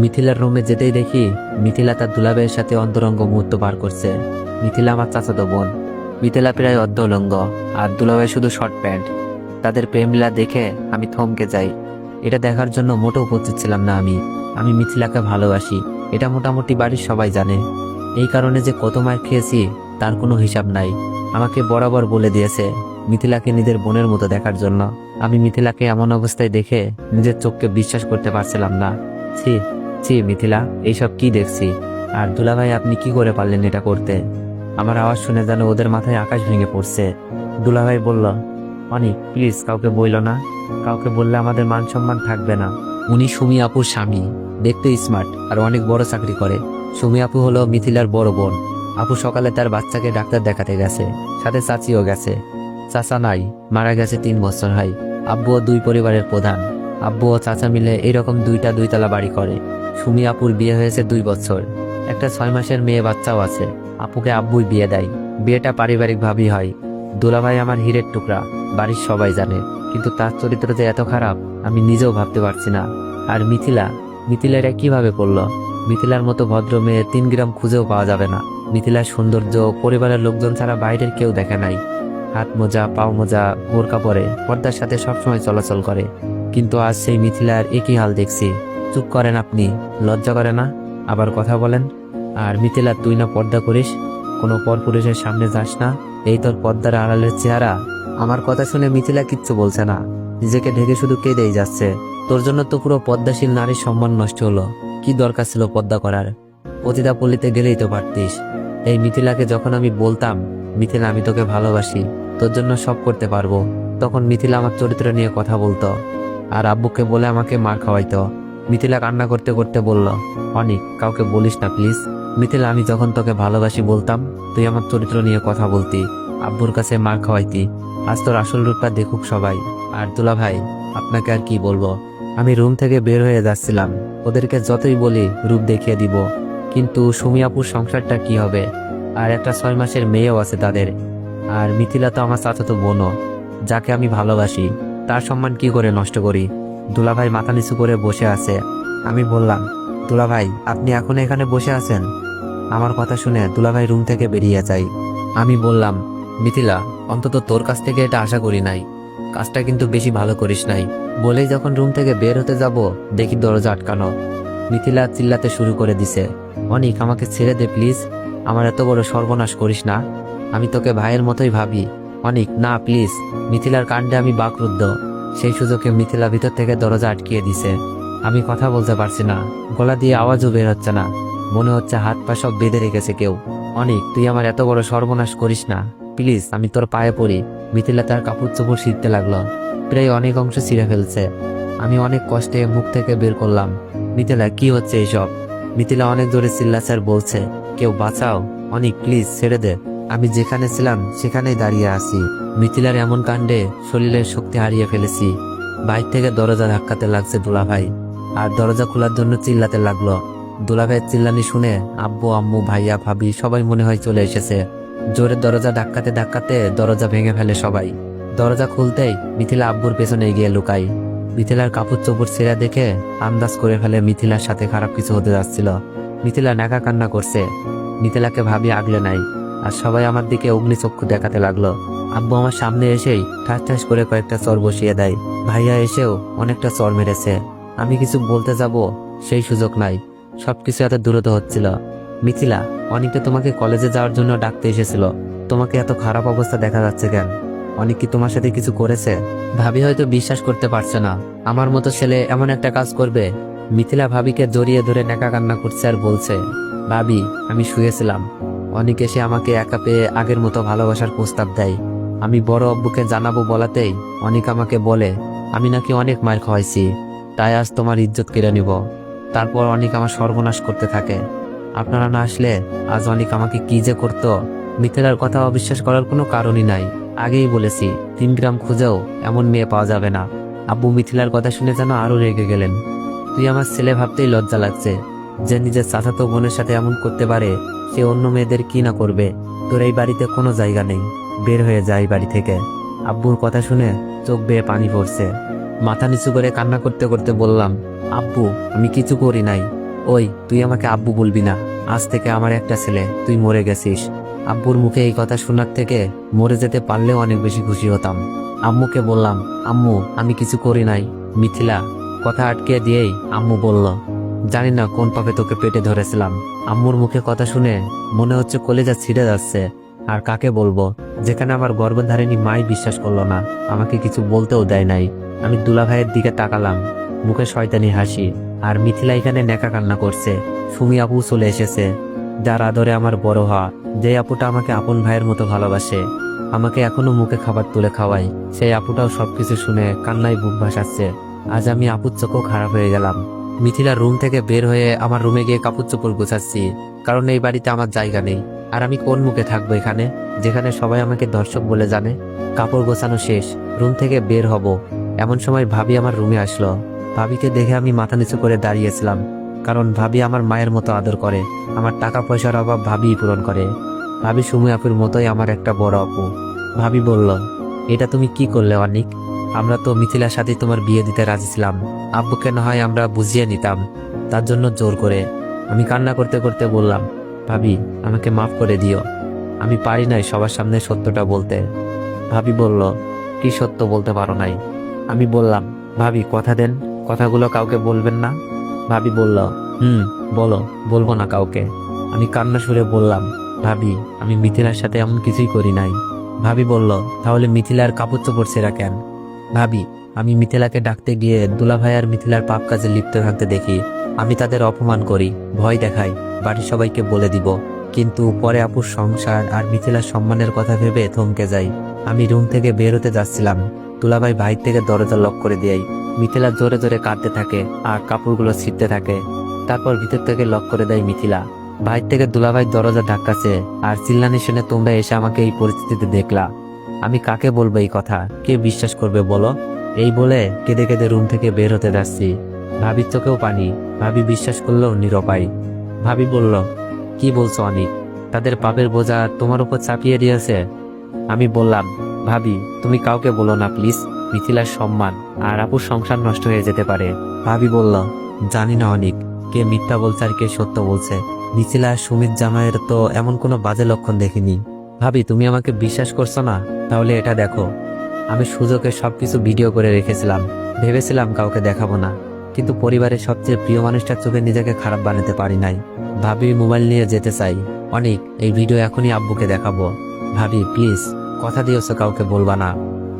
মিথিলার রুমে যেতেই দেখি মিথিলা তার দুলাভাইয়ের সাথে অন্তরঙ্গ মুহূর্ত পার করছে। মিথিলা আমার চাচাতো বোন। মিথিলা প্রায় অর্ধউলঙ্গ আর দুলাভাই শুধু শর্ট প্যান্ট। তাদের প্রেমলীলা দেখে আমি থমকে যাই। এটা দেখার জন্য মোটেও প্রস্তুত ছিলাম না আমি। আমি মিথিলাকে ভালোবাসি, এটা মোটামুটি বাড়ির সবাই জানে। এই কারণে যে কত মার খেয়েছি তার কোনো হিসাব নাই। আমাকে বরাবর বলে দিয়েছে মিথিলাকে নিজের বোনের মতো দেখার জন্য। আমি মিথিলাকে এমন অবস্থায় দেখে নিজের চোখকে বিশ্বাস করতে পারছিলাম না। ছি ছি মিথিলা, এইসব কি দেখছি? আর দুলাভাই আপনি কি করে পারলেন এটা করতে? আমার আওয়াজ শুনে যেন ওদের মাথায় আকাশ ভেঙে পড়ছে। দুলাভাই বলল, অনিক প্লিজ কাউকে বইল না, কাউকে বললে আমাদের মান সম্মান থাকবে না। উনি সুমি আপুর স্বামী, দেখতে স্মার্ট আর অনেক বড় চাকরি করে। সুমি আপু হলো মিথিলার বড় বোন। আপু সকালে তার বাচ্চাকে ডাক্তার দেখাতে গেছে, সাথে চাচিও গেছে। চাচা নাই, মারা গেছে 3 বছর হয়। আব্বুও 2 পরিবারের প্রধান। আব্বু ও চাচা মিলে এইরকম 2টা 2তলা বাড়ি করে। সুমি আপুর বিয়ে হয়েছে 2 বছর, একটা 6 মাসের মেয়ে বাচ্চাও আছে। আপুকে আব্বুই বিয়ে দেয়। বিয়েটা পারিবারিক ভাবেই হয়। দুলাভাই আমার হীরের টুকরা, বাড়ির সবাই জানে, কিন্তু তার চরিত্র যে এত খারাপ আমি নিজেও ভাবতে পারছি না। আর মিথিলা এটা কিভাবে করলো? মিথিলার মতো ভদ্র মেয়ে 3 গ্রাম খুঁজেও পাওয়া যাবে না। মিথিলার সৌন্দর্য পরিবারের লোকজন ছাড়া বাইরের কেউ দেখে নাই। হাত মোজা, পাও মোজা, বোরকা পরে পর্দার সাথে সবসময় চলাচল করে। কিন্তু আজ সেই মিথিলার একই হাল দেখছি। চুপ করেন আপনি, লজ্জা করে না? আবার কথা বলেন। আর মিথিলা, তুই না পর্দা করিস, কোনো পরপুরুষের সামনে যাস না, এই তোর পর্দার আড়ালের চেহারা? আমার কথা শুনে মিথিলা কিচ্ছু বলছে না, নিজেকে ঢেকে শুধু কেঁদেই যাচ্ছে। তোর জন্য তো পুরো পদ্মাশীল নারীর সম্মান নষ্ট হলো। কি দরকার ছিল পর্দা করার? পতিতা পল্লীতে গেলেই তো পারতিস। এই মিথিলাকে যখন আমি বলতাম, মিথিলা আমি তোকে ভালোবাসি, তোর জন্য সব করতে পারবো, তখন মিথিলা আমার চরিত্র নিয়ে কথা বলতো আর আব্বুকে বলে আমাকে মার খাওয়াইতো। মিথিলা কান্না করতে করতে বলল, অনিক কাউকে বলিস না প্লিজ। মিথিলা, আমি যখন তোকে ভালোবাসি বলতাম, তুই আমার চরিত্র নিয়ে কথা বলতি, আব্বুর কাছে মার খাওয়াইতি। আজ তোর আসল রূপটা দেখুক সবাই। আর দুলা ভাই, আপনাকে আর কি বলবো। আমি রুম থেকে বের হয়ে যাচ্ছিলাম, ওদেরকে যতই বলি রূপ দেখিয়ে দিব, কিন্তু সুমি আপুর সংসারটা কি হবে? আর একটা 6 মাসের মেয়েও আছে তাদের। আর মিথিলা তো আমার চাচাতো বোনও, যাকে আমি ভালোবাসি, তার সম্মান কি করে নষ্ট করি? দুলাভাই মাথা নিচু করে বসে আছে। আমি বললাম, দুলাভাই আপনি এখন এখানে বসে আছেন? আমার কথা শুনে দুলাভাই রুম থেকে বেরিয়ে যায়। আমি বললাম, মিথিলা অন্তত তোর কাছ থেকে এটা আশা করি নাই, কাজটা কিন্তু বেশি ভালো করিস নাই। বলেই যখন রুম থেকে বের হতে যাব, দেখি দরজা আটকানো। মিথিলা চিল্লাতে শুরু করে দিছে, অনিক আমাকে ছেড়ে দে প্লিজ, আমার এত বড় সর্বনাশ করিস না, আমি তোকে ভাইয়ের মতোই ভাবি। অনিক না প্লিজ। মিথিলার কাণ্ডে আমি বাকরুদ্ধ। সেই সুযোগে মিথিলা ভিতর থেকে দরজা আটকিয়ে দিছে। আমি কথা বলতে পারছি না, গলা দিয়ে আওয়াজও বের হচ্ছে না, মনে হচ্ছে হাত পা সব বেঁধে রেখেছে কেউ। অনিক তুই আমার এত বড় সর্বনাশ করিস না প্লিজ, আমি তোর পায়ে পড়ি। মিথিলা তার কাপড় চোপড় ছিঁড়তে লাগলো, প্রায় অনেক অংশ ছিঁড়ে ফেলছে। আমি অনেক কষ্টে মুখ থেকে বের করলাম, মিথিলা কি হচ্ছে এইসব? মিথিলা অনেক জোরে চিল্লাচার বলছে, কেউ বাঁচাও, অনিক প্লিজ ছেড়ে দে, আমি যেখানে ছিলাম সেখানেই দাঁড়িয়ে আছি। মিথিলার এমন কাণ্ডে শরীরের শক্তি হারিয়ে ফেলেছি। বাইর থেকে দরজা ধাক্কাতে লাগছে দুলাভাই, আর দরজা খোলার জন্য চিল্লাতে লাগলো। দুলাভাইয়ের চিল্লানি শুনে আব্বু আম্মু ভাইয়া ভাবি সবাই মনে হয় চলে এসেছে। জোরে দরজা ধাক্কাতে ধাক্কাতে দরজা ভেঙে ফেলে সবাই। দরজা খুলতেই মিথিলা আব্বুর পেছনে গিয়ে লুকাই। মিথিলার কাপড় চোপড় ছেঁড়া দেখে আন্দাজ করে ফেলে মিথিলার সাথে খারাপ কিছু হতে যাচ্ছিল। মিথিলা নাকা কান্না করছে। মিথিলাকে ভাবি আগলে নাই, আর সবাই আমার দিকে অগ্নিচক্ষু দেখাতে লাগলো। আব্বু আমার সামনে এসেই ঠাস ঠাস করে কয়েকটা চর বসিয়ে দেয়। ভাইয়া এসেও অনেকটা চর মেরেছে। আমি কিছু বলতে যাব, সেই সুযোগ নাই, সবকিছু এত দ্রুত হচ্ছিল। মিথিলা, অনেকে তোমাকে কলেজে যাওয়ার জন্য ডাকতে এসেছিল, তোমাকে এত খারাপ অবস্থা দেখা যাচ্ছে কেন? অনেক কি তোমার সাথে কিছু করেছে? ভাবি হয়তো বিশ্বাস করতে পারছে না আমার মতো ছেলে এমন একটা কাজ করবে। মিথিলা ভাবিকে জড়িয়ে ধরে নেকা কান্না করছে আর বলছে, ভাবি আমি শুয়েছিলাম, অনেক এসে আমাকে একা পেয়ে আগের মতো ভালোবাসার প্রস্তাব দেয়। আমি বড় আব্বুকে জানাবো বলাতেই অনেক আমাকে বলে আমি নাকি অনেক মার খাওয়াইছি, তাই আজ তোমার ইজ্জত কেড়ে নিব। তারপর অনেক আমার সর্বনাশ করতে থাকে। আপনারা না আসলে আজ অনেক আমাকে কি যে করতো। মিথিলার কথা অবিশ্বাস করার কোনো কারণই নাই, আগেই বলেছি 3 গ্রাম খুঁজেও এমন মেয়ে পাওয়া যাবে না। আব্বু মিথিলার কথা শুনে যেন আরো রেগে গেলেন। তুই আমার ছেলে ভাবতেই লজ্জা লাগছে, যে নিজের চাচাতো বোনের সাথে এমন করতে পারে, সে অন্য মেয়েদের কি না করবে। তোর এই বাড়িতে কোনো জায়গা নেই, বের হয়ে যায় বাড়ি থেকে। আব্বুর কথা শুনে চোখ বেয়ে পানি পড়ছে। মাথা নিচু করে কান্না করতে করতে বললাম, আব্বু আমি কিছু করি নাই, ওই তুই আমাকে আব্বু বলবি না, আজ থেকে আমার একটা ছেলে, তুই মরে গেছিস। আব্বুর মুখে এই কথা শোনার থেকে মরে যেতে পারলেও অনেক বেশি খুশি হতাম। আম্মুকে বললাম, আম্মু আমি কিছু করি নাই। মিথিলা কথা আটকে দিয়েই আম্মু বলল, জানি না কোন পাপে তোকে পেটে ধরেছিলাম। আম্মুর মুখে কথা শুনে মনে হচ্ছে কলেজা ছিঁড়ে যাচ্ছে। আর কাকে বলবো, যেখানে আমার গর্ভধারিণী মাই বিশ্বাস করলো না, আমাকে কিছু বলতেও দেয় নাই। আমি দুলাভাইয়ের দিকে তাকালাম, মুখে শয়তানি হাসি। আর মিথিলা এখানে নেকা কান্না করছে। সুমি আপু চলে এসেছে, যার আদরে আমার বড় হওয়া, যে আপুটা আমাকে আপন ভাইয়ের মতো ভালোবাসে, আমাকে এখনো মুখে খাবার তুলে খাওয়ায়, সেই আপুটাও সবকিছু শুনে কান্নায় বুক ভাসাচ্ছে। আজ আমি আপুর চোখও খারাপ হয়ে গেলাম। মিথিলার রুম থেকে বের হয়ে আমার রুমে গিয়ে কাপড় চোপড় গোছাচ্ছি, কারণ এই বাড়িতে আমার জায়গা নেই। আর আমি কোন মুখে থাকবো এখানে, যেখানে সবাই আমাকে দর্শক বলে জানে। কাপড় গোছানো শেষ, রুম থেকে বের হব, এমন সময় ভাবি আমার রুমে আসলো। ভাবিকে দেখে আমি মাথা নিচু করে দাঁড়িয়েছিলাম, কারণ ভাবি আমার মায়ের মতো আদর করে। আমার টাকা পয়সার অভাব ভাবিই পূরণ করে। ভাবি সুমি আপুর মতোই আমার একটা বড় আপু। ভাবি বলল, এটা তুমি কি করলে অনিক? আমরা তো মিথিলার সাথে তোমার বিয়ে দিতে রাজি ছিলাম। আব্বুকে না হয় আমরা বুঝিয়ে নিতাম, তার জন্য জোর করে। আমি কান্না করতে করতে বললাম, ভাবি আমাকে মাফ করে দিও, আমি পারি নাই সবার সামনে সত্যটা বলতে। ভাবি বলল, কি সত্য বলতে পারো নাই? আমি বললাম, ভাবি কথা দেন, কথাগুলো কাউকে বলবেন না। ভাবি বলল, বলো, বলবো না কাউকে। আমি কান্না সুরে বললাম, ভাবি আমি মিথিলার সাথে এমন কিছুই করি নাই। ভাবি বলল, তাহলে মিথিলার কাপড় চোপড় ছেঁড়া কেন? ভাবি আমি মিথিলাকে ডাকতে গিয়ে দুলাভাই আর মিথিলার পাপ কাজে লিপ্ত থাকতে দেখি। আমি তাদের অপমান করি, ভয় দেখাই, বাড়ির সবাইকে বলে দিব। কিন্তু পরে আপুর সংসার আর মিথিলার সম্মানের কথা ভেবে থমকে যাই। আমি রুম থেকে বের হতে যাচ্ছিলাম, দুলাভাই বাইর থেকে দরজা লক করে দেয়। মিথিলা জোরে জোরে কাঁদতে থাকে আর কাপড়গুলো ছিঁড়তে থাকে। তারপর ভিতর থেকে লক করে দেয় মিথিলা। বাইর থেকে দুলাভাই দরজা ধাক্কাছে আর চিল্লানি শুনে তোমরা এসে আমাকে এই পরিস্থিতিতে দেখলা। আমি কাকে বলবো এই কথা, কে বিশ্বাস করবে বলো? এই বলে কেঁদে কেঁদে রুম থেকে বের হতে যাচ্ছি। ভাবির চোখেও পানি, ভাবি বিশ্বাস করলেও নিরুপায়। ভাবি বলল, কি বলছো অনিক? তাদের পাপের বোঝা তোমার উপর চাপিয়ে দিয়েছে? আমি বললাম, ভাবি তুমি কাউকে বলো না প্লিজ, মিথিলার সম্মান আর আপুর সংসার নষ্ট হয়ে যেতে পারে। ভাবি বলল, জানি না অনিক, কে মিথ্যা বলছে আর কে সত্য বলছে। মিথিলা আর সুমিত জামাইয়ের তো এমন কোনো বাজে লক্ষণ দেখিনি। ভাবি তুমি আমাকে বিশ্বাস করছো না? তাহলে এটা দেখো, আমি সুযোগে সবকিছু ভিডিও করে রেখেছিলাম, ভেবেছিলাম কাউকে দেখাবো না, কিন্তু পরিবারের সবচেয়ে প্রিয় মানুষটার চোখে নিজেকে খারাপ বানাতে পারি নাই। ভাবি মোবাইল নিয়ে যেতে চাই, অনিক এই ভিডিও এখনই আব্বুকে দেখাবো। ভাবি প্লিজ, কথা দিয়েছো কাউকে বলবা না।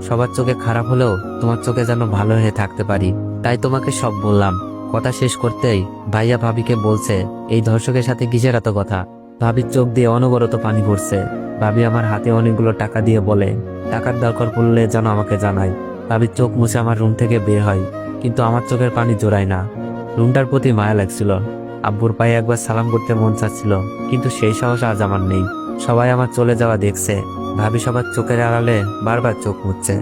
সবার চোখে খারাপ হলেও তোমার চোখে যেন ভালো হয়ে থাকতে পারি, তাই তোমাকে সব বললাম। কথা শেষ করতেই ভাইয়া ভাবিকে বলছে, এই ধর্ষকের সাথে কিসের এত কথা? ভাবির চোখ দিয়ে অনবরত পানি পড়ছে। ভাবি আমার হাতে অনেকগুলো টাকা দিয়ে বলে, টাকার দরকার পড়লে যেন আমাকে জানাই। ভাবির চোখ মুছে আমার রুম থেকে বের হয়, কিন্তু আমার চোখের পানি জোড়ায় না। রুমটার প্রতি মায়া লাগছিল। আব্বুর পায়ে একবার সালাম করতে মন চাচ্ছিল, কিন্তু সেই সাহস আজ আমার নেই। সবাই আমার চলে যাওয়া দেখছে, ভাবি সবার চোখের আড়ালে বারবার চোখ মুছছে।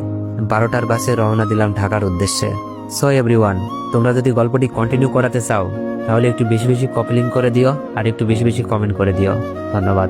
12টার বাসে রওনা দিলাম ঢাকার উদ্দেশ্যে। সো এভরিওয়ান, তোমরা যদি গল্পটি কন্টিনিউ করাতে চাও তাহলে একটু বেশি বেশি কপি লিঙ্ক করে দিও আর একটু বেশি বেশি কমেন্ট করে দিও। ধন্যবাদ।